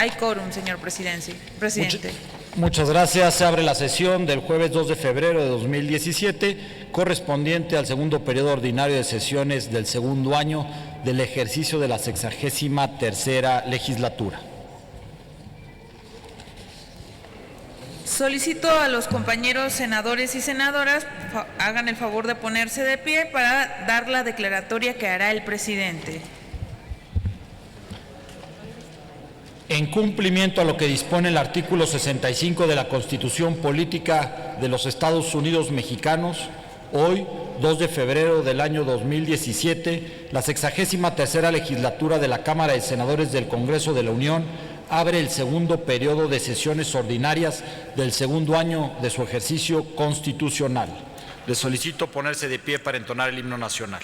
Hay quórum, señor presidente. Muchas gracias. Se abre la sesión del jueves 2 de febrero de 2017, correspondiente al segundo periodo ordinario de sesiones del segundo año del ejercicio de la 63ª legislatura. Solicito a los compañeros senadores y senadoras hagan el favor de ponerse de pie para dar la declaratoria que hará el presidente. En cumplimiento a lo que dispone el artículo 65 de la Constitución Política de los Estados Unidos Mexicanos, hoy, 2 de febrero del año 2017, la 63ª legislatura de la Cámara de Senadores del Congreso de la Unión abre el segundo periodo de sesiones ordinarias del segundo año de su ejercicio constitucional. Les solicito ponerse de pie para entonar el himno nacional.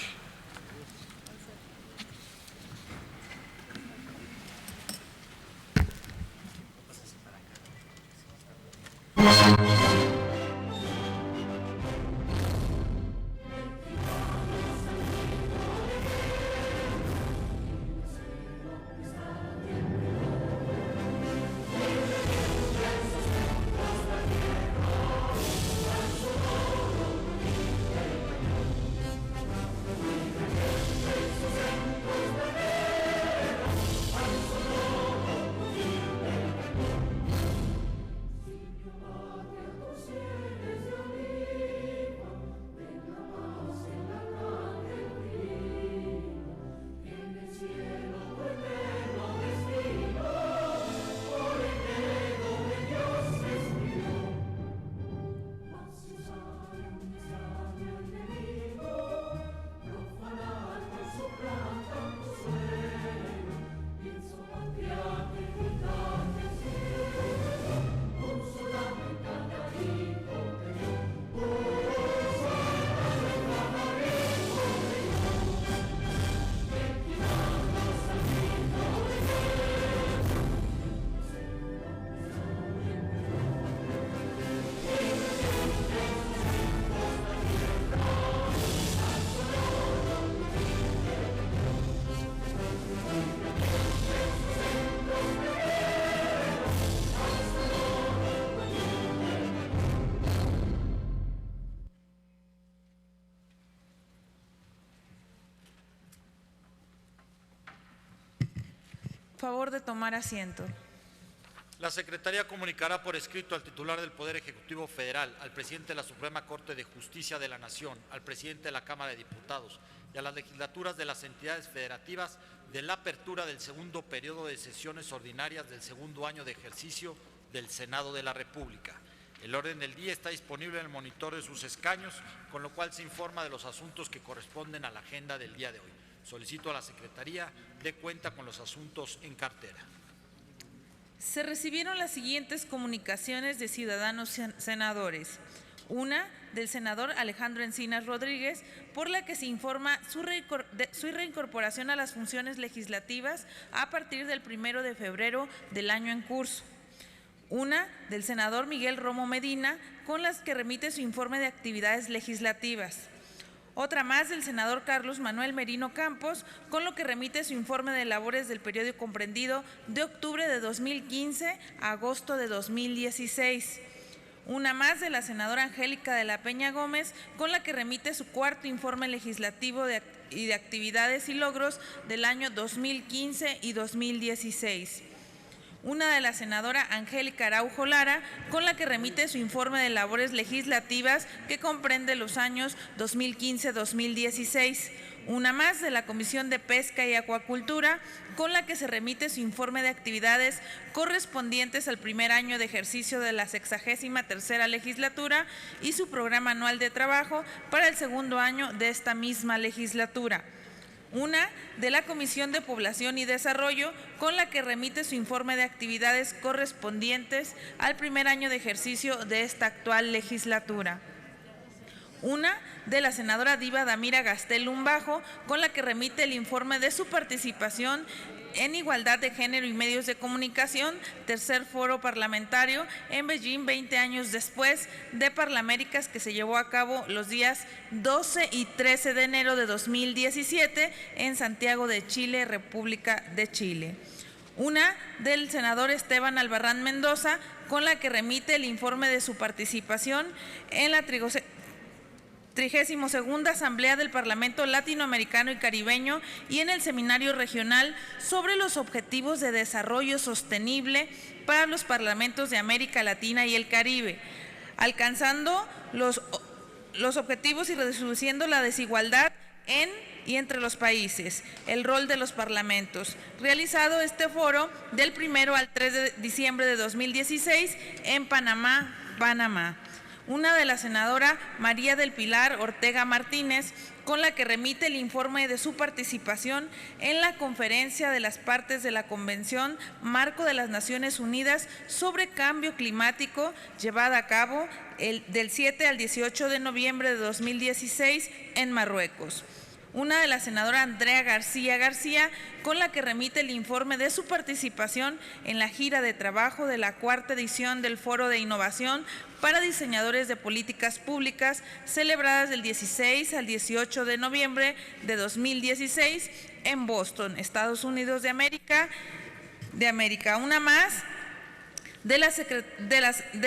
Favor de tomar asiento. La Secretaría comunicará por escrito al titular del Poder Ejecutivo Federal, al presidente de la Suprema Corte de Justicia de la Nación, al presidente de la Cámara de Diputados y a las legislaturas de las entidades federativas de la apertura del segundo periodo de sesiones ordinarias del segundo año de ejercicio del Senado de la República. El orden del día está disponible en el monitor de sus escaños, con lo cual se informa de los asuntos que corresponden a la agenda del día de hoy. Solicito a la Secretaría dé cuenta con los asuntos en cartera. Se recibieron las siguientes comunicaciones de ciudadanos senadores. Una, del senador Alejandro Encinas Rodríguez, por la que se informa su reincorporación a las funciones legislativas a partir del 1 de febrero del año en curso. Una, del senador Miguel Romo Medina, con las que remite su informe de actividades legislativas. Otra más del senador Carlos Manuel Merino Campos, con lo que remite su informe de labores del periodo comprendido de octubre de 2015 a agosto de 2016. Una más de la senadora Angélica de la Peña Gómez, con la que remite su cuarto informe legislativo y de actividades y logros del año 2015 y 2016. Una de la senadora Angélica Araujo Lara, con la que remite su informe de labores legislativas que comprende los años 2015-2016. Una más de la Comisión de Pesca y Acuacultura, con la que se remite su informe de actividades correspondientes al primer año de ejercicio de la 63ª legislatura y su programa anual de trabajo para el segundo año de esta misma legislatura. Una de la Comisión de Población y Desarrollo, con la que remite su informe de actividades correspondientes al primer año de ejercicio de esta actual legislatura. Una de la senadora Diva Damira Gastel Lumbajo, con la que remite el informe de su participación en Igualdad de Género y Medios de Comunicación, tercer foro parlamentario en Beijing 20 años después de Parlaméricas, que se llevó a cabo los días 12 y 13 de enero de 2017 en Santiago de Chile, República de Chile. Una del senador Esteban Albarrán Mendoza, con la que remite el informe de su participación en la 32ª Asamblea del Parlamento Latinoamericano y Caribeño y en el Seminario Regional sobre los Objetivos de Desarrollo Sostenible para los Parlamentos de América Latina y el Caribe, alcanzando los objetivos y reduciendo la desigualdad en y entre los países, el rol de los parlamentos. Realizado este foro del 1 al 3 de diciembre de 2016 en Panamá. Una de la senadora María del Pilar Ortega Martínez, con la que remite el informe de su participación en la conferencia de las partes de la Convención Marco de las Naciones Unidas sobre Cambio Climático, llevada a cabo del 7 al 18 de noviembre de 2016 en Marruecos. Una de la senadora Andrea García, con la que remite el informe de su participación en la gira de trabajo de la 4ª edición del Foro de Innovación para Diseñadores de Políticas Públicas, celebradas del 16 al 18 de noviembre de 2016 en Boston, Estados Unidos de América. Una más de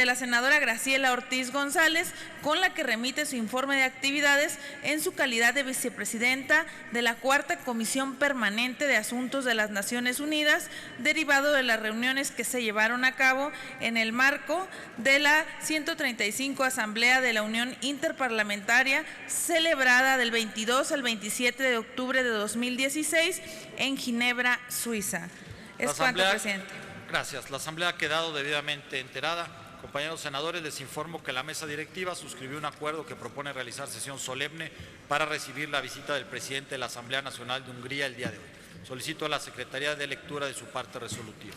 la senadora Graciela Ortiz González, con la que remite su informe de actividades en su calidad de vicepresidenta de la 4ª Comisión Permanente de Asuntos de las Naciones Unidas, derivado de las reuniones que se llevaron a cabo en el marco de la 135 Asamblea de la Unión Interparlamentaria, celebrada del 22 al 27 de octubre de 2016 en Ginebra, Suiza. Es cuanto, presidente. Gracias. La Asamblea ha quedado debidamente enterada. Compañeros senadores, les informo que la mesa directiva suscribió un acuerdo que propone realizar sesión solemne para recibir la visita del presidente de la Asamblea Nacional de Hungría el día de hoy. Solicito a la Secretaría de lectura de su parte resolutiva.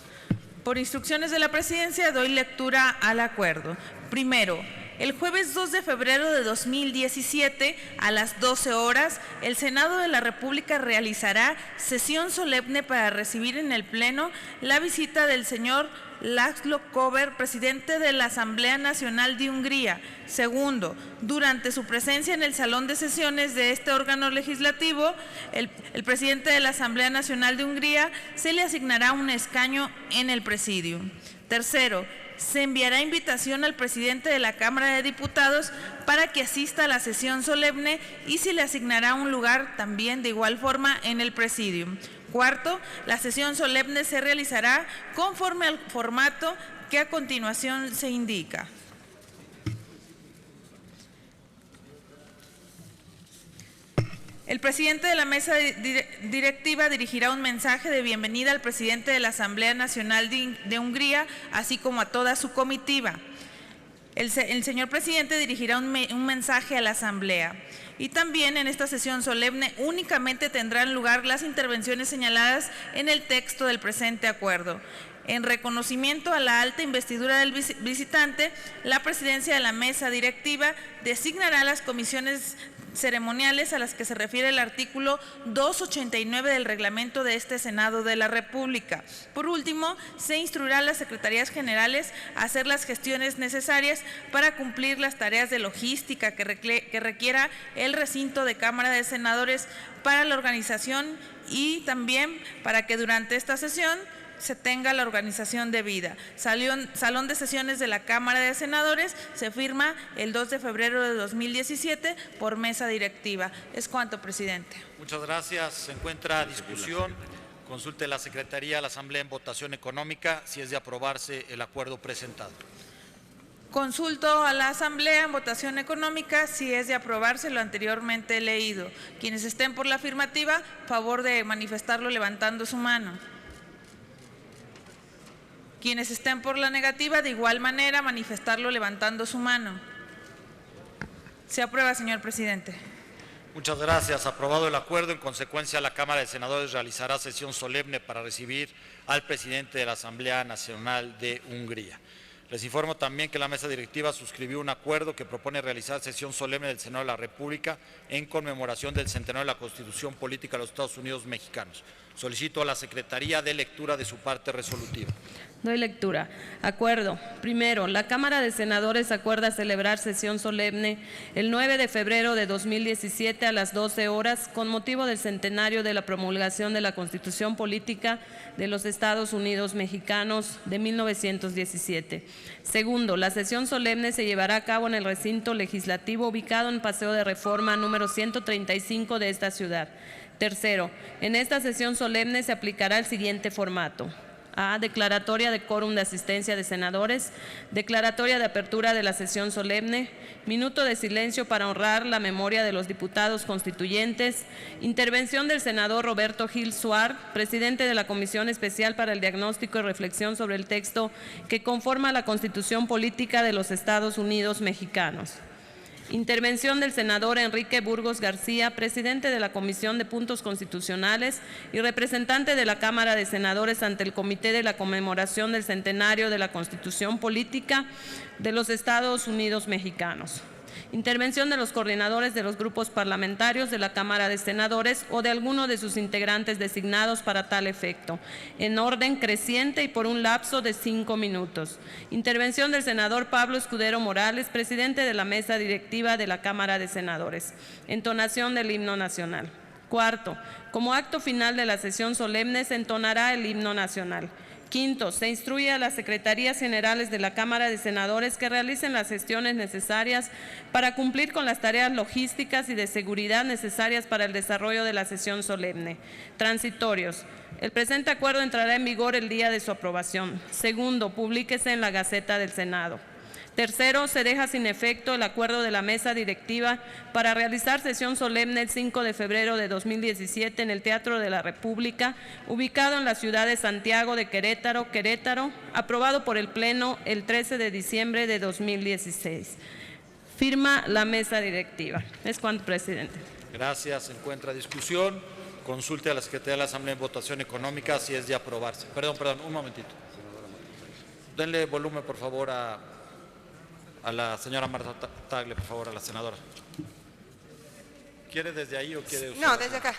Por instrucciones de la Presidencia, doy lectura al acuerdo. Primero, el jueves 2 de febrero de 2017, a las 12 horas, el Senado de la República realizará sesión solemne para recibir en el Pleno la visita del señor László Kövér, presidente de la Asamblea Nacional de Hungría. Segundo, durante su presencia en el salón de sesiones de este órgano legislativo, el presidente de la Asamblea Nacional de Hungría se le asignará un escaño en el presidium. Tercero, se enviará invitación al presidente de la Cámara de Diputados para que asista a la sesión solemne y se le asignará un lugar también de igual forma en el presidium. Cuarto, la sesión solemne se realizará conforme al formato que a continuación se indica. El presidente de la mesa directiva dirigirá un mensaje de bienvenida al presidente de la Asamblea Nacional de Hungría, así como a toda su comitiva. El señor presidente dirigirá un mensaje a la Asamblea. Y también en esta sesión solemne únicamente tendrán lugar las intervenciones señaladas en el texto del presente acuerdo. En reconocimiento a la alta investidura del visitante, la presidencia de la mesa directiva designará las comisiones ceremoniales a las que se refiere el artículo 289 del reglamento de este Senado de la República. Por último, se instruirá a las secretarías generales a hacer las gestiones necesarias para cumplir las tareas de logística que requiera el recinto de Cámara de Senadores para la organización y también para que durante esta sesión se tenga la organización debida. Salón de sesiones de la Cámara de Senadores se firma el 2 de febrero de 2017 por mesa directiva. Es cuanto, presidente. Muchas gracias. Se encuentra a discusión. Consulte la Secretaría, la Asamblea en votación económica, si es de aprobarse el acuerdo presentado. Consulto a la Asamblea en votación económica si es de aprobarse lo anteriormente leído. Quienes estén por la afirmativa, favor de manifestarlo levantando su mano. Quienes estén por la negativa, de igual manera, manifestarlo levantando su mano. Se aprueba, señor presidente. Muchas gracias. Aprobado el acuerdo. En consecuencia, la Cámara de Senadores realizará sesión solemne para recibir al presidente de la Asamblea Nacional de Hungría. Les informo también que la mesa directiva suscribió un acuerdo que propone realizar sesión solemne del Senado de la República en conmemoración del centenario de la Constitución Política de los Estados Unidos Mexicanos. Solicito a la Secretaría de lectura de su parte resolutiva. Doy lectura. Acuerdo. Primero, la Cámara de Senadores acuerda celebrar sesión solemne el 9 de febrero de 2017 a las 12 horas con motivo del centenario de la promulgación de la Constitución Política de los Estados Unidos Mexicanos de 1917. Segundo, la sesión solemne se llevará a cabo en el recinto legislativo ubicado en Paseo de Reforma número 135 de esta ciudad. Tercero, en esta sesión solemne se aplicará el siguiente formato. A. Declaratoria de quórum de asistencia de senadores. Declaratoria de apertura de la sesión solemne. Minuto de silencio para honrar la memoria de los diputados constituyentes. Intervención del senador Roberto Gil Suar, presidente de la Comisión Especial para el Diagnóstico y Reflexión sobre el texto que conforma la Constitución Política de los Estados Unidos Mexicanos. Intervención del senador Enrique Burgos García, presidente de la Comisión de Puntos Constitucionales y representante de la Cámara de Senadores ante el Comité de la Conmemoración del Centenario de la Constitución Política de los Estados Unidos Mexicanos. Intervención de los coordinadores de los grupos parlamentarios de la Cámara de Senadores o de alguno de sus integrantes designados para tal efecto, en orden creciente y por un lapso de 5 minutos. Intervención del senador Pablo Escudero Morales, presidente de la mesa directiva de la Cámara de Senadores. Entonación del himno nacional. Cuarto, como acto final de la sesión solemne se entonará el himno nacional. Quinto, se instruye a las Secretarías Generales de la Cámara de Senadores que realicen las gestiones necesarias para cumplir con las tareas logísticas y de seguridad necesarias para el desarrollo de la sesión solemne. Transitorios. El presente acuerdo entrará en vigor el día de su aprobación. Segundo, publíquese en la Gaceta del Senado. Tercero, se deja sin efecto el acuerdo de la mesa directiva para realizar sesión solemne el 5 de febrero de 2017 en el Teatro de la República, ubicado en la ciudad de Santiago de Querétaro, aprobado por el Pleno el 13 de diciembre de 2016. Firma la mesa directiva. Es cuanto, presidente. Gracias. Se encuentra discusión. Consulte a la Secretaría de la Asamblea en votación económica si es de aprobarse. Perdón, un momentito. Denle volumen, por favor, a la señora Marta Tagle, por favor, a la senadora. ¿Quiere desde ahí o quiere usted? No, desde acá.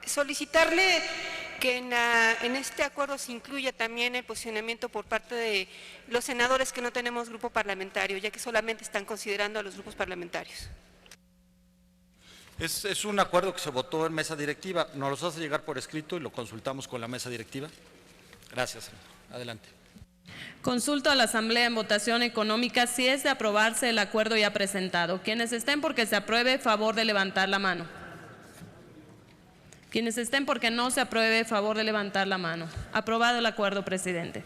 Solicitarle que en este acuerdo se incluya también el posicionamiento por parte de los senadores que no tenemos grupo parlamentario, ya que solamente están considerando a los grupos parlamentarios. Es un acuerdo que se votó en mesa directiva. Nos los hace llegar por escrito y lo consultamos con la mesa directiva. Gracias, señor. Adelante. Consulto a la Asamblea en votación económica si es de aprobarse el acuerdo ya presentado. Quienes estén porque se apruebe, favor de levantar la mano. Quienes estén porque no se apruebe, favor de levantar la mano. Aprobado el acuerdo, presidente.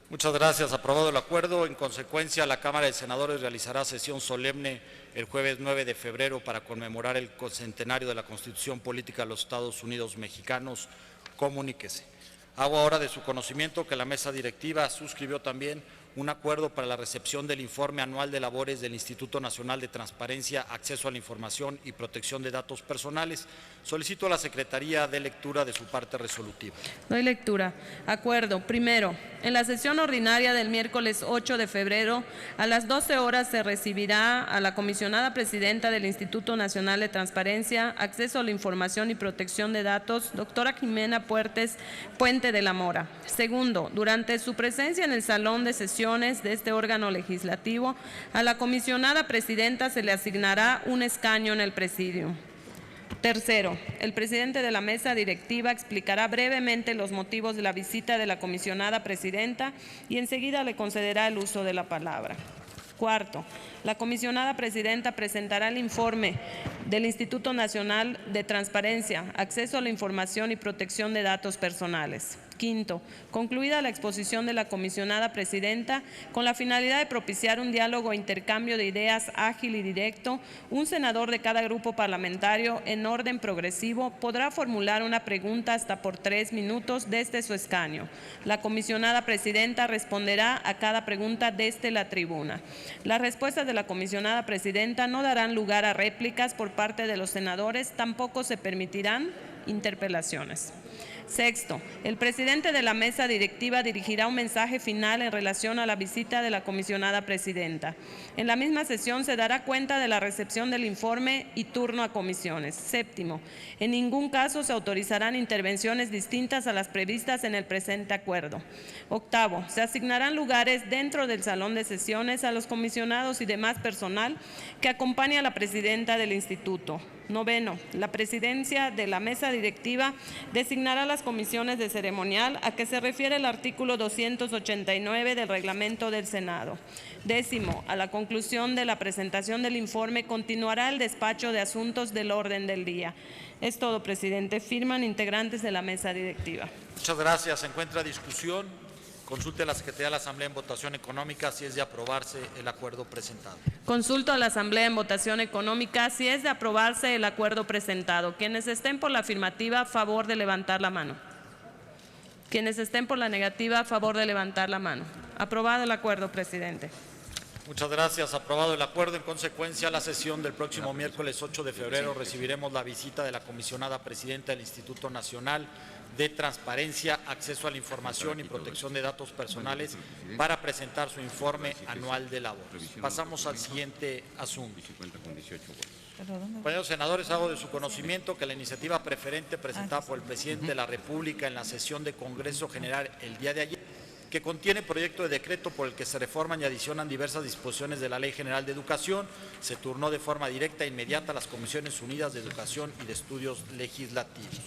Muchas gracias. Aprobado el acuerdo. En consecuencia, la Cámara de Senadores realizará sesión solemne el jueves 9 de febrero para conmemorar el centenario de la Constitución Política de los Estados Unidos Mexicanos. Comuníquese. Hago ahora de su conocimiento que la mesa directiva suscribió también un acuerdo para la recepción del informe anual de labores del Instituto Nacional de Transparencia, Acceso a la Información y Protección de Datos Personales. Solicito a la Secretaría de lectura de su parte resolutiva. Doy lectura. Acuerdo. Primero, en la sesión ordinaria del miércoles 8 de febrero, a las 12 horas se recibirá a la comisionada presidenta del Instituto Nacional de Transparencia, Acceso a la Información y Protección de Datos, doctora Jimena Puente de la Mora. Segundo, durante su presencia en el salón de sesiones de este órgano legislativo, a la comisionada presidenta se le asignará un escaño en el presidium. Tercero, el presidente de la mesa directiva explicará brevemente los motivos de la visita de la comisionada presidenta y enseguida le concederá el uso de la palabra. Cuarto, la comisionada presidenta presentará el informe del Instituto Nacional de Transparencia, Acceso a la Información y Protección de Datos Personales. Quinto, concluida la exposición de la comisionada presidenta, con la finalidad de propiciar un diálogo e intercambio de ideas ágil y directo, un senador de cada grupo parlamentario, en orden progresivo, podrá formular una pregunta hasta por 3 minutos desde su escaño. La comisionada presidenta responderá a cada pregunta desde la tribuna. Las respuestas de la comisionada presidenta no darán lugar a réplicas por parte de los senadores, tampoco se permitirán interpelaciones. Sexto, el presidente de la mesa directiva dirigirá un mensaje final en relación a la visita de la comisionada presidenta. En la misma sesión se dará cuenta de la recepción del informe y turno a comisiones. Séptimo, en ningún caso se autorizarán intervenciones distintas a las previstas en el presente acuerdo. Octavo, se asignarán lugares dentro del salón de sesiones a los comisionados y demás personal que acompañe a la presidenta del instituto. Noveno, la presidencia de la mesa directiva designará las comisiones de ceremonial a que se refiere el artículo 289 del reglamento del Senado. Décimo, a la conclusión de la presentación del informe continuará el despacho de asuntos del orden del día. Es todo, presidente. Firman integrantes de la mesa directiva. Muchas gracias. Se encuentra discusión. Consulte a la Secretaría de la Asamblea en votación económica si es de aprobarse el acuerdo presentado. Consulto a la Asamblea en votación económica si es de aprobarse el acuerdo presentado. Quienes estén por la afirmativa, a favor de levantar la mano. Quienes estén por la negativa, a favor de levantar la mano. Aprobado el acuerdo, presidente. Muchas gracias. Aprobado el acuerdo. En consecuencia, la sesión del próximo miércoles 8 de febrero recibiremos la visita de la comisionada presidenta del Instituto Nacional de Transparencia, Acceso a la Información y Protección de Datos Personales para presentar su informe anual de labor. Pasamos al siguiente asunto. Compañeros senadores, hago de su conocimiento que la iniciativa preferente presentada por el presidente de la República en la sesión de Congreso General el día de ayer, que contiene proyecto de decreto por el que se reforman y adicionan diversas disposiciones de la Ley General de Educación, se turnó de forma directa e inmediata a las Comisiones Unidas de Educación y de Estudios Legislativos.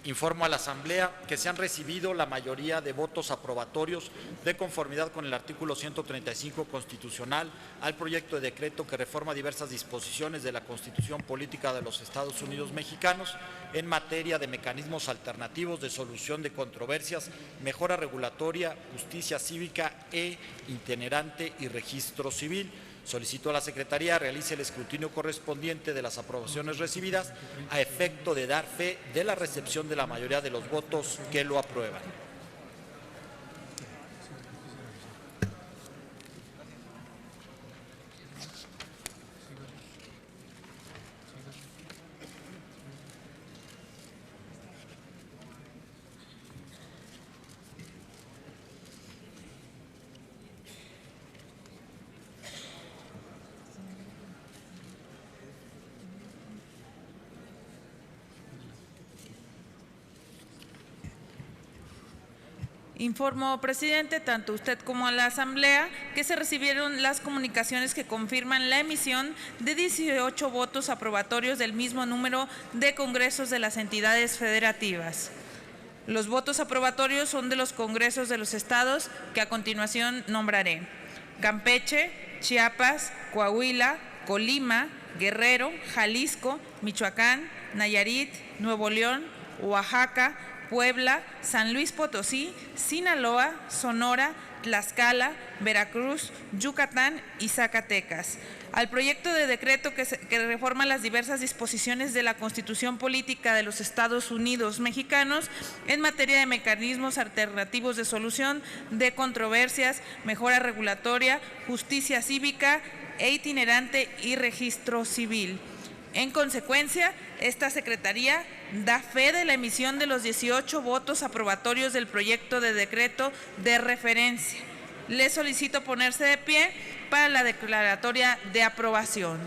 Informo a la Asamblea que se han recibido la mayoría de votos aprobatorios de conformidad con el artículo 135 constitucional al proyecto de decreto que reforma diversas disposiciones de la Constitución Política de los Estados Unidos Mexicanos en materia de mecanismos alternativos de solución de controversias, mejora regulatoria, justicia cívica e itinerante y registro civil. Solicito a la Secretaría realice el escrutinio correspondiente de las aprobaciones recibidas a efecto de dar fe de la recepción de la mayoría de los votos que lo aprueban. Informo, presidente, tanto usted como a la Asamblea, que se recibieron las comunicaciones que confirman la emisión de 18 votos aprobatorios del mismo número de congresos de las entidades federativas. Los votos aprobatorios son de los congresos de los estados que a continuación nombraré: Campeche, Chiapas, Coahuila, Colima, Guerrero, Jalisco, Michoacán, Nayarit, Nuevo León, Oaxaca, Puebla, San Luis Potosí, Sinaloa, Sonora, Tlaxcala, Veracruz, Yucatán y Zacatecas. Al proyecto de decreto que reforma las diversas disposiciones de la Constitución Política de los Estados Unidos Mexicanos en materia de mecanismos alternativos de solución de controversias, mejora regulatoria, justicia cívica e itinerante y registro civil. En consecuencia, esta Secretaría da fe de la emisión de los 18 votos aprobatorios del proyecto de decreto de referencia. Le solicito ponerse de pie para la declaratoria de aprobación.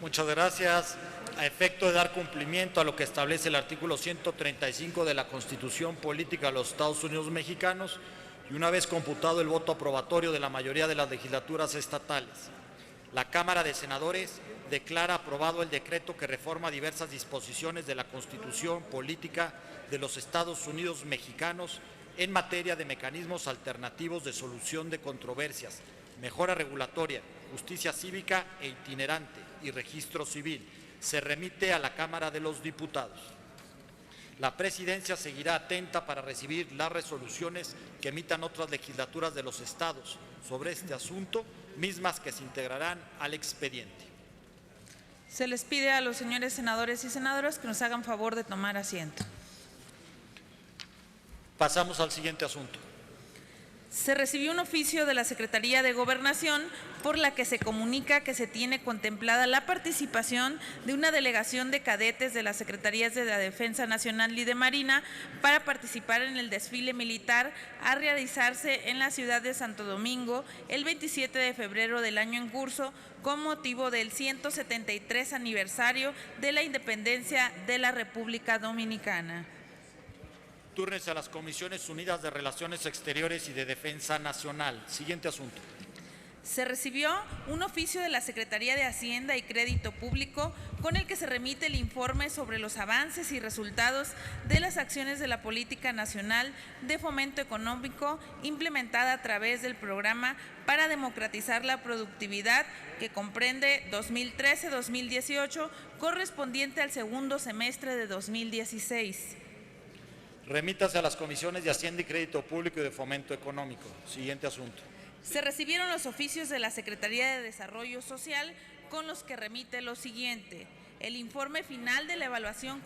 Muchas gracias. A efecto de dar cumplimiento a lo que establece el artículo 135 de la Constitución Política de los Estados Unidos Mexicanos y una vez computado el voto aprobatorio de la mayoría de las legislaturas estatales, la Cámara de Senadores declara aprobado el decreto que reforma diversas disposiciones de la Constitución Política de los Estados Unidos Mexicanos en materia de mecanismos alternativos de solución de controversias, mejora regulatoria, justicia cívica e itinerante y registro civil. Se remite a la Cámara de los Diputados. La Presidencia seguirá atenta para recibir las resoluciones que emitan otras legislaturas de los estados sobre este asunto, mismas que se integrarán al expediente. Se les pide a los señores senadores y senadoras que nos hagan favor de tomar asiento. Pasamos al siguiente asunto. Se recibió un oficio de la Secretaría de Gobernación por la que se comunica que se tiene contemplada la participación de una delegación de cadetes de las Secretarías de la Defensa Nacional y de Marina para participar en el desfile militar a realizarse en la ciudad de Santo Domingo el 27 de febrero del año en curso con motivo del 173 aniversario de la independencia de la República Dominicana. Túrnese a las Comisiones Unidas de Relaciones Exteriores y de Defensa Nacional. Siguiente asunto. Se recibió un oficio de la Secretaría de Hacienda y Crédito Público con el que se remite el informe sobre los avances y resultados de las acciones de la Política Nacional de Fomento Económico implementada a través del Programa para Democratizar la Productividad, que comprende 2013-2018, correspondiente al segundo semestre de 2016. Remítase a las Comisiones de Hacienda y Crédito Público y de Fomento Económico. Siguiente asunto. Se recibieron los oficios de la Secretaría de Desarrollo Social con los que remite lo siguiente: el informe final de la evaluación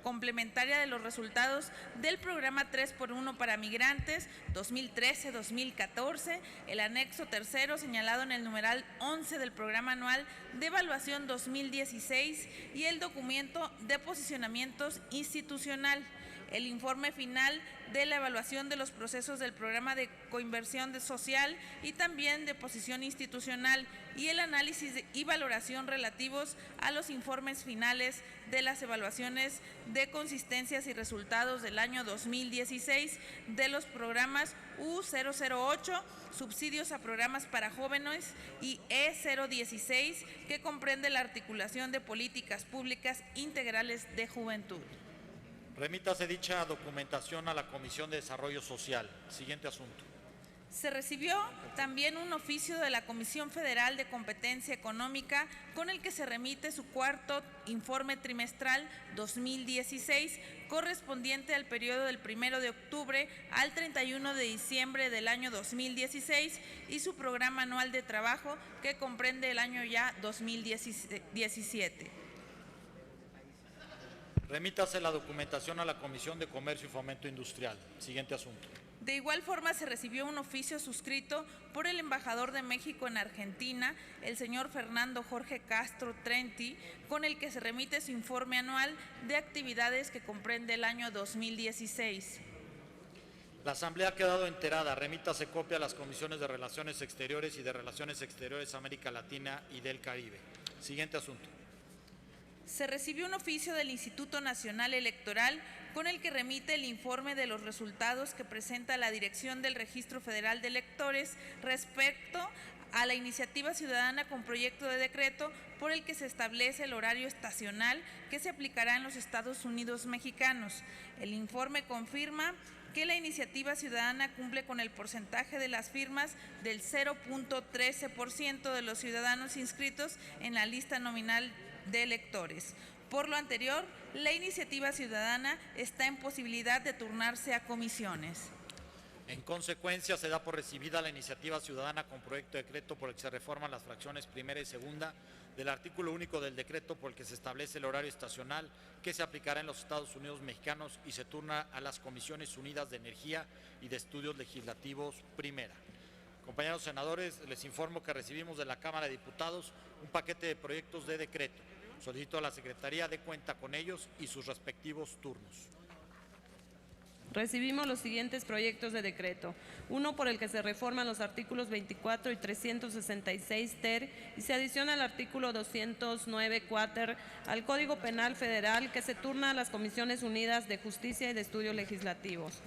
complementaria de los resultados del programa 3x1 para migrantes 2013-2014, el anexo tercero señalado en el numeral 11 del programa anual de evaluación 2016 y el documento de posicionamientos institucional. El informe final de la evaluación de los procesos del programa de coinversión social y también de posición institucional y el análisis y valoración relativos a los informes finales de las evaluaciones de consistencias y resultados del año 2016 de los programas U008, subsidios a programas para jóvenes, y E016, que comprende la articulación de políticas públicas integrales de juventud. Remítase dicha documentación a la Comisión de Desarrollo Social. Siguiente asunto. Se recibió también un oficio de la Comisión Federal de Competencia Económica con el que se remite su cuarto informe trimestral 2016, correspondiente al periodo del 1 de octubre al 31 de diciembre del año 2016 y su programa anual de trabajo, que comprende el año ya 2017. Remítase la documentación a la Comisión de Comercio y Fomento Industrial. Siguiente asunto. De igual forma, se recibió un oficio suscrito por el embajador de México en Argentina, el señor Fernando Jorge Castro Trenti, con el que se remite su informe anual de actividades que comprende el año 2016. La Asamblea ha quedado enterada. Remítase copia a las Comisiones de Relaciones Exteriores y de Relaciones Exteriores América Latina y del Caribe. Siguiente asunto. Se recibió un oficio del Instituto Nacional Electoral con el que remite el informe de los resultados que presenta la Dirección del Registro Federal de Electores respecto a la iniciativa ciudadana con proyecto de decreto por el que se establece el horario estacional que se aplicará en los Estados Unidos mexicanos. El informe confirma que la iniciativa ciudadana cumple con el porcentaje de las firmas del 0.13% de los ciudadanos inscritos en la lista nominal de electores. Por lo anterior, la iniciativa ciudadana está en posibilidad de turnarse a comisiones. En consecuencia, se da por recibida la iniciativa ciudadana con proyecto de decreto por el que se reforman las fracciones primera y segunda del artículo único del decreto por el que se establece el horario estacional que se aplicará en los Estados Unidos mexicanos y se turna a las Comisiones Unidas de Energía y de Estudios Legislativos primera. Compañeros senadores, les informo que recibimos de la Cámara de Diputados un paquete de proyectos de decreto. Solicito a la Secretaría de cuenta con ellos y sus respectivos turnos. Recibimos los siguientes proyectos de decreto. Uno por el que se reforman los artículos 24 y 366 ter y se adiciona el artículo 209 cuater al Código Penal Federal, que se turna a las Comisiones Unidas de Justicia y de Estudios Legislativos.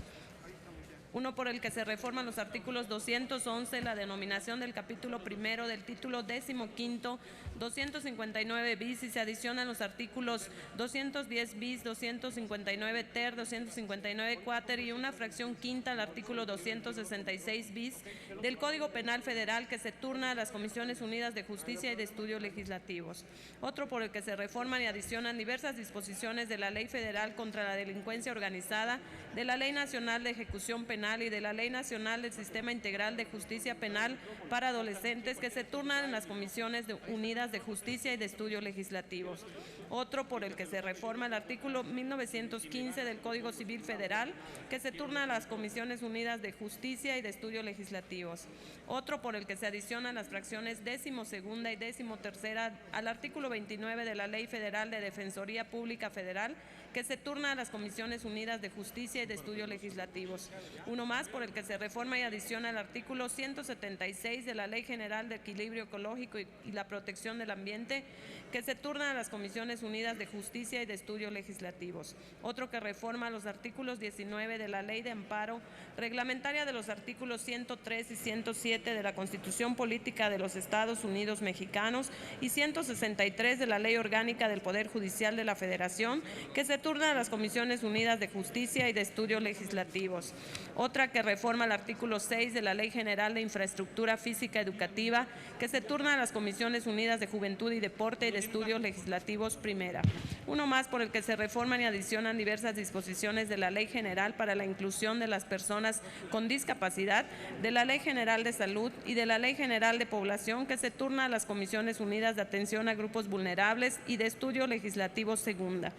Uno por el que se reforman los artículos 211, la denominación del capítulo primero del título 15º, 259 bis y se adicionan los artículos 210 bis, 259 ter, 259 cuater y una fracción quinta al artículo 266 bis del Código Penal Federal, que se turna a las Comisiones Unidas de Justicia y de Estudios Legislativos. Otro por el que se reforman y adicionan diversas disposiciones de la Ley Federal contra la Delincuencia Organizada, de la Ley Nacional de Ejecución Penal Penal y de la Ley Nacional del Sistema Integral de Justicia Penal para Adolescentes, que se turnan en las Comisiones Unidas de Justicia y de Estudios Legislativos. Otro por el que se reforma el artículo 1915 del Código Civil Federal, que se turna a las Comisiones Unidas de Justicia y de Estudios Legislativos. Otro por el que se adicionan las fracciones 12ª y 13ª al artículo 29 de la Ley Federal de Defensoría Pública Federal, que se turna a las Comisiones Unidas de Justicia y de Estudios Legislativos. Uno más por el que se reforma y adiciona el artículo 176 de la Ley General de Equilibrio Ecológico y la Protección del Ambiente, que se turna a las Comisiones Unidas de Justicia y de Estudios Legislativos. Otro que reforma los artículos 19 de la Ley de Amparo Reglamentaria de los artículos 103 y 107 de la Constitución Política de los Estados Unidos Mexicanos y 163 de la Ley Orgánica del Poder Judicial de la Federación, que se turna a las Comisiones Unidas de Justicia y de Estudios Legislativos. Otra que reforma el artículo 6 de la Ley General de Infraestructura Física Educativa, que se turna a las Comisiones Unidas de Juventud y Deporte y de Estudios Legislativos primera. Uno más por el que se reforman y adicionan diversas disposiciones de la Ley General para la Inclusión de las Personas con Discapacidad, de la Ley General de Salud y de la Ley General de Población, que se turna a las Comisiones Unidas de Atención a Grupos Vulnerables y de Estudios Legislativos segunda.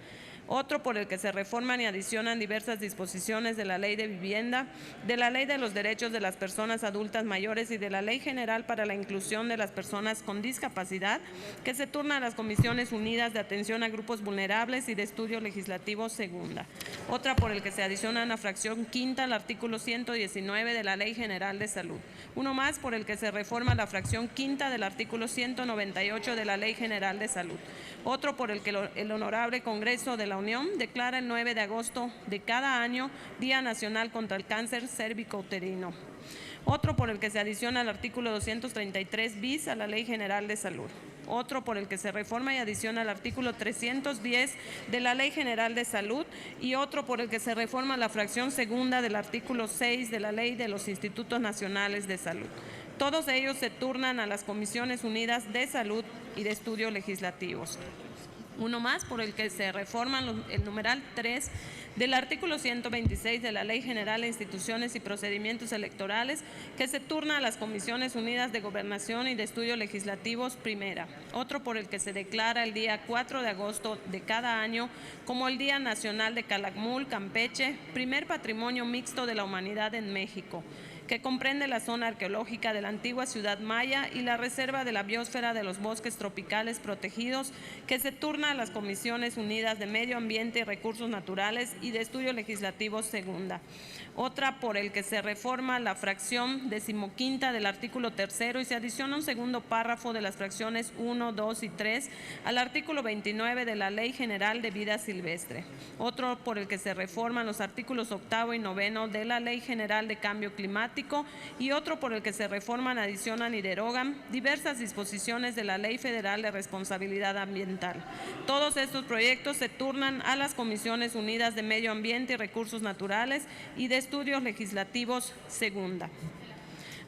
Otro por el que se reforman y adicionan diversas disposiciones de la Ley de Vivienda, de la Ley de los Derechos de las Personas Adultas Mayores y de la Ley General para la Inclusión de las Personas con Discapacidad, que se turna a las Comisiones Unidas de Atención a Grupos Vulnerables y de Estudios Legislativos segunda. Otra por el que se adiciona una fracción quinta al artículo 119 de la Ley General de Salud. Uno más por el que se reforma la fracción quinta del artículo 198 de la Ley General de Salud. Otro por el que el Honorable Congreso de la Unión declara el 9 de agosto de cada año Día Nacional contra el Cáncer Cérvico-Uterino. Otro por el que se adiciona el artículo 233 bis a la Ley General de Salud. Otro por el que se reforma y adiciona el artículo 310 de la Ley General de Salud y otro por el que se reforma la fracción segunda del artículo 6 de la Ley de los Institutos Nacionales de Salud. Todos ellos se turnan a las Comisiones Unidas de Salud y de Estudios Legislativos. Uno más por el que se reforma el numeral 3 del artículo 126 de la Ley General de Instituciones y Procedimientos Electorales, que se turna a las Comisiones Unidas de Gobernación y de Estudios Legislativos primera. Otro por el que se declara el día 4 de agosto de cada año como el Día Nacional de Calakmul, Campeche, primer patrimonio mixto de la humanidad en México, que comprende la zona arqueológica de la antigua ciudad maya y la reserva de la biosfera de los bosques tropicales protegidos, que se turna a las Comisiones Unidas de Medio Ambiente y Recursos Naturales y de Estudios Legislativos segunda. Otra por el que se reforma la fracción 15ª del artículo 3 y se adiciona un segundo párrafo de las fracciones 1, 2 y 3 al artículo 29 de la Ley General de Vida Silvestre. Otro por el que se reforman los artículos 8 y 9 de la Ley General de Cambio Climático y otro por el que se reforman, adicionan y derogan diversas disposiciones de la Ley Federal de Responsabilidad Ambiental. Todos estos proyectos se turnan a las Comisiones Unidas de Medio Ambiente y Recursos Naturales y de Estudios Legislativos segunda.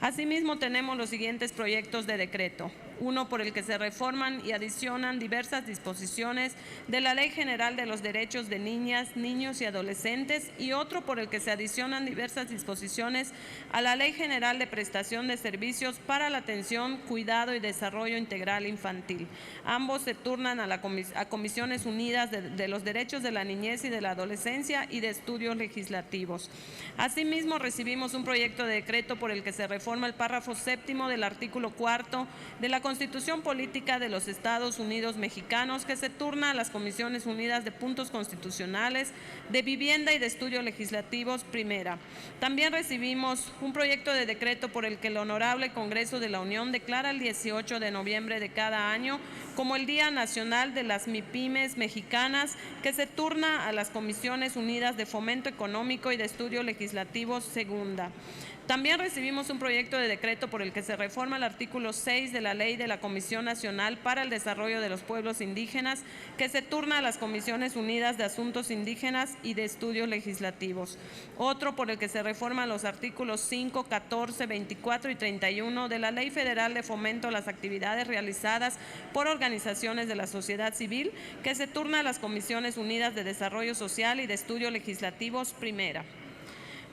Asimismo, tenemos los siguientes proyectos de decreto. Uno por el que se reforman y adicionan diversas disposiciones de la Ley General de los Derechos de Niñas, Niños y Adolescentes y otro por el que se adicionan diversas disposiciones a la Ley General de Prestación de Servicios para la Atención, Cuidado y Desarrollo Integral Infantil. Ambos se turnan a Comisiones Unidas de los Derechos de la Niñez y de la Adolescencia y de Estudios Legislativos. Asimismo, recibimos un proyecto de decreto por el que se reforma el párrafo 7º del artículo 4 de la Constitución Política de los Estados Unidos Mexicanos, que se turna a las Comisiones Unidas de Puntos Constitucionales, de Vivienda y de Estudios Legislativos primera. También recibimos un proyecto de decreto por el que el Honorable Congreso de la Unión declara el 18 de noviembre de cada año como el Día Nacional de las MIPYMES Mexicanas, que se turna a las Comisiones Unidas de Fomento Económico y de Estudios Legislativos segunda. También recibimos un proyecto de decreto por el que se reforma el artículo 6 de la Ley de la Comisión Nacional para el Desarrollo de los Pueblos Indígenas, que se turna a las Comisiones Unidas de Asuntos Indígenas y de Estudios Legislativos. Otro por el que se reforman los artículos 5, 14, 24 y 31 de la Ley Federal de Fomento a las Actividades realizadas por organizaciones de la sociedad civil, que se turna a las Comisiones Unidas de Desarrollo Social y de Estudios Legislativos primera.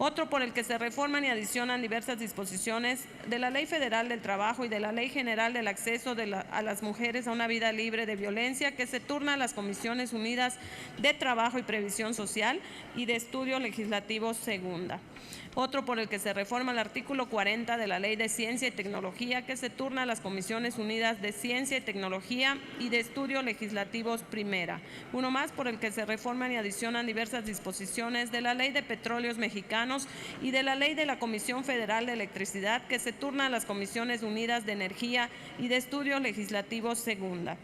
Otro por el que se reforman y adicionan diversas disposiciones de la Ley Federal del Trabajo y de la Ley General del Acceso a las Mujeres a una Vida Libre de Violencia, que se turna a las Comisiones Unidas de Trabajo y Previsión Social y de Estudio Legislativo Segunda. Otro por el que se reforma el artículo 40 de la Ley de Ciencia y Tecnología, que se turna a las Comisiones Unidas de Ciencia y Tecnología y de Estudio Legislativos Primera. Uno más por el que se reforman y adicionan diversas disposiciones de la Ley de Petróleos Mexicanos y de la Ley de la Comisión Federal de Electricidad, que se turna a las Comisiones Unidas de Energía y de Estudio Legislativo Segunda.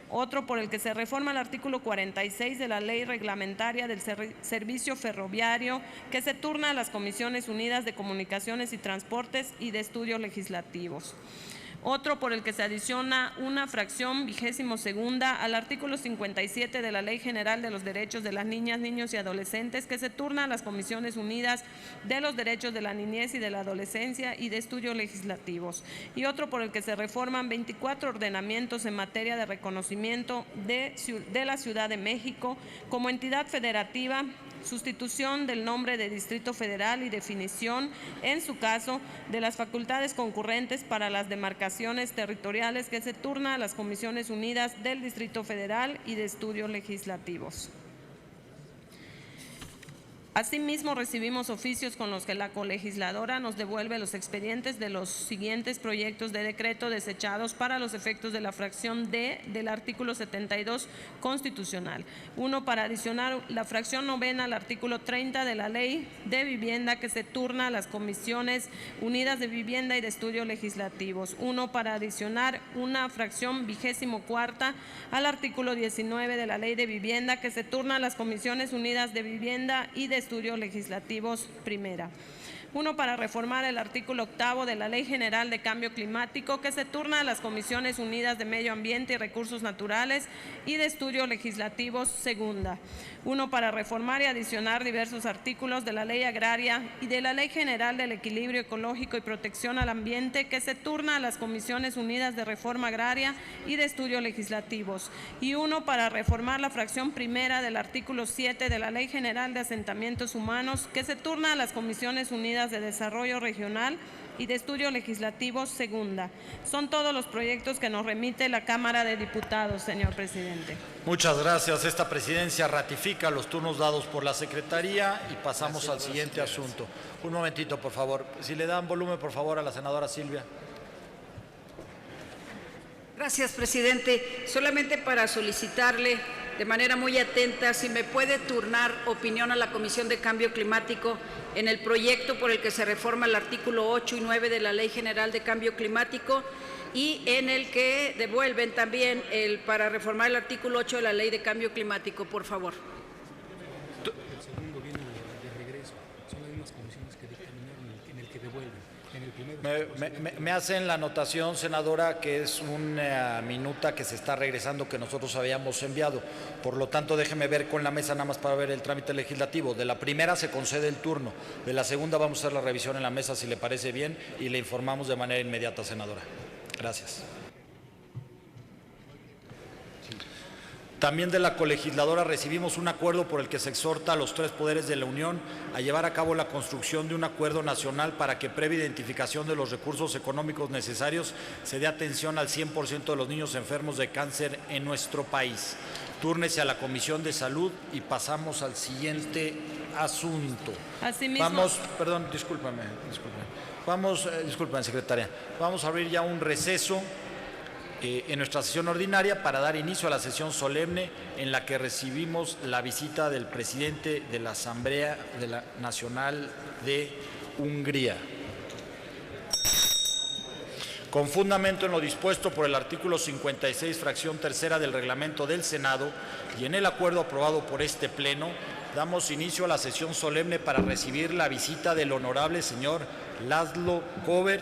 Otro por el que se reforma el artículo 46 de la Ley Reglamentaria del Servicio Ferroviario, que se turna a las Comisiones Unidas de Comunicaciones y Transportes y de Estudios Legislativos. Otro por el que se adiciona una fracción 22ª al artículo 57 de la Ley General de los Derechos de las Niñas, Niños y Adolescentes, que se turna a las Comisiones Unidas de los Derechos de la Niñez y de la Adolescencia y de Estudios Legislativos. Y otro por el que se reforman 24 ordenamientos en materia de reconocimiento de la Ciudad de México como entidad federativa, sustitución del nombre de Distrito Federal y definición, en su caso, de las facultades concurrentes para las demarcaciones territoriales, que se turna a las Comisiones Unidas del Distrito Federal y de Estudios Legislativos. Asimismo, recibimos oficios con los que la colegisladora nos devuelve los expedientes de los siguientes proyectos de decreto desechados para los efectos de la fracción D del artículo 72 constitucional. Uno, para adicionar la fracción 9ª al artículo 30 de la Ley de Vivienda, que se turna a las Comisiones Unidas de Vivienda y de Estudios Legislativos. Uno, para adicionar una fracción 24ª al artículo 19 de la Ley de Vivienda, que se turna a las Comisiones Unidas de Vivienda y de Estudios Legislativos Primera. Uno, para reformar el artículo 8º de la Ley General de Cambio Climático, que se turna a las Comisiones Unidas de Medio Ambiente y Recursos Naturales y de Estudios Legislativos Segunda. Uno, para reformar y adicionar diversos artículos de la Ley Agraria y de la Ley General del Equilibrio Ecológico y Protección al Ambiente, que se turna a las Comisiones Unidas de Reforma Agraria y de Estudios Legislativos. Y uno, para reformar la fracción primera del artículo 7 de la Ley General de Asentamientos Humanos, que se turna a las Comisiones Unidas de Desarrollo Regional y de Estudios Legislativos Segunda. Son todos los proyectos que nos remite la Cámara de Diputados, señor presidente. Muchas gracias. Esta presidencia ratifica los turnos dados por la Secretaría y pasamos al siguiente asunto. Un momentito, por favor. Si le dan volumen, por favor, a la senadora Silvia. Gracias, presidente. Solamente para solicitarle de manera muy atenta si me puede turnar opinión a la Comisión de Cambio Climático en el proyecto por el que se reforma el artículo 8 y 9 de la Ley General de Cambio Climático y en el que devuelven también para reformar el artículo 8 de la Ley de Cambio Climático, por favor. El segundo viene de regreso. Son las mismas comisiones que dictaminaron en el que devuelven. En el primero Me hacen la anotación, senadora, que es una minuta que se está regresando que nosotros habíamos enviado. Por lo tanto, déjeme ver con la mesa nada más para ver el trámite legislativo. De la primera se concede el turno. De la segunda vamos a hacer la revisión en la mesa si le parece bien y le informamos de manera inmediata, senadora. Gracias. También de la colegisladora recibimos un acuerdo por el que se exhorta a los tres poderes de la Unión a llevar a cabo la construcción de un acuerdo nacional para que, previa identificación de los recursos económicos necesarios, se dé atención al 100% de los niños enfermos de cáncer en nuestro país. Túrnese a la Comisión de Salud y pasamos al siguiente asunto. Asimismo, Discúlpame, secretaria. Vamos a abrir ya un receso en nuestra sesión ordinaria para dar inicio a la sesión solemne en la que recibimos la visita del presidente de la Asamblea Nacional de Hungría. Con fundamento en lo dispuesto por el artículo 56, fracción tercera del reglamento del Senado y en el acuerdo aprobado por este Pleno, damos inicio a la sesión solemne para recibir la visita del honorable señor Laszlo Kövér,